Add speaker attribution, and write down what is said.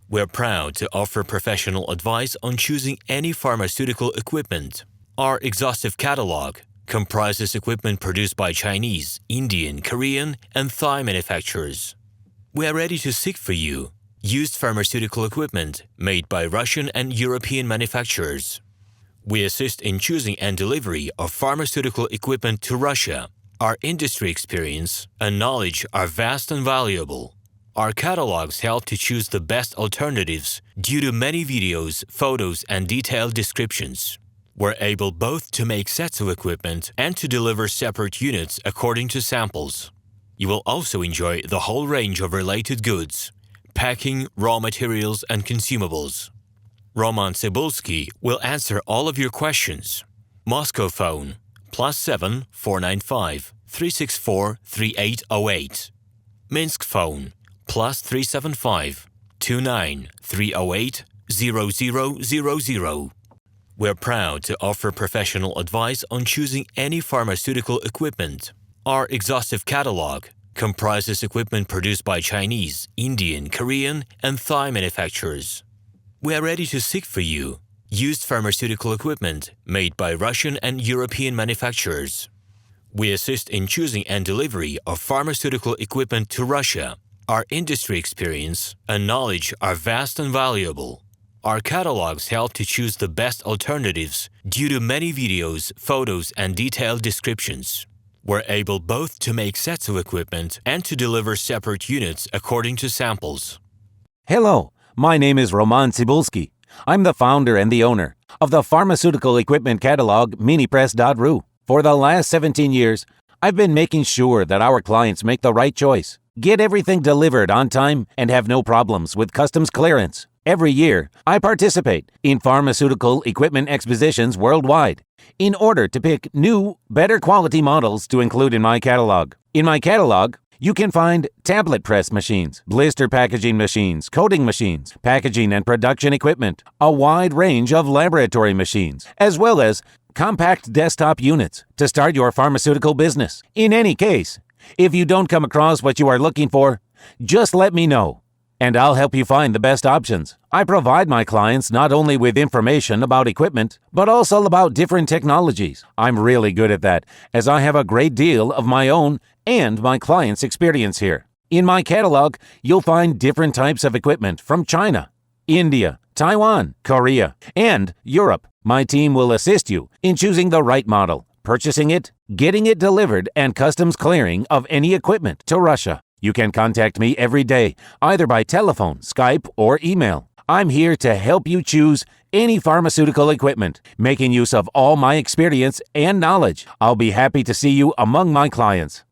Speaker 1: We're proud to offer professional advice on choosing any pharmaceutical equipment. Our exhaustive catalog comprises equipment produced by Chinese, Indian, Korean, and Thai manufacturers. We are ready to seek for you used pharmaceutical equipment made by Russian and European manufacturers. We assist in choosing and delivery of pharmaceutical equipment to Russia. Our industry experience and knowledge are vast and valuable. Our catalogs help to choose the best alternatives due to many videos, photos, and detailed descriptions. We're able both to make sets of equipment and to deliver separate units according to samples. You will also enjoy the whole range of related goods, packing, raw materials, and consumables. RomanTsibulsky will answer all of your questions. Moscow phone +7 495 364 3808. Minsk phone +375 29 308 0000. We're proud to offer professional advice on choosing any pharmaceutical equipment. Our exhaustive catalog comprises equipment produced by Chinese, Indian, Korean, and Thai manufacturers. We are ready to seek for you used pharmaceutical equipment made by Russian and European manufacturers. We assist in choosing and delivery of pharmaceutical equipment to Russia. Our industry experience and knowledge are vast and valuable. Our catalogs help to choose the best alternatives due to many videos, photos, and detailed descriptions. We're able both to make sets of equipment and to deliver separate units according to samples.
Speaker 2: Hello, my name is RomanTsibulsky. I'm the founder and the owner of the pharmaceutical equipment catalog Minipress.ru. For the last 17 years, I've been making sure that our clients make the right choice, get everything delivered on time, and have no problems with customs clearance. Every year, I participate in pharmaceutical equipment expositions worldwide in order to pick new, better quality models to include in my catalog. In my catalog, you can find tablet press machines, blister packaging machines, coating machines, packaging and production equipment, a wide range of laboratory machines, as well as compact desktop units to start your pharmaceutical business. In any case, if you don't come across what you are looking for, just let me know, and I'll help you find the best options. I provide my clients not only with information about equipment, but also about different technologies. I'm really good at that, as I have a great deal of my own and my clients' experience here. In my catalog, you'll find different types of equipment from China, India, Taiwan, Korea, and Europe. My team will assist you in choosing the right model, purchasing it, getting it delivered, and customs clearing of any equipment to Russia. You can contact me every day, either by telephone, Skype, or email. I'm here to help you choose any pharmaceutical equipment, making use of all my experience and knowledge. I'll be happy to see you among my clients.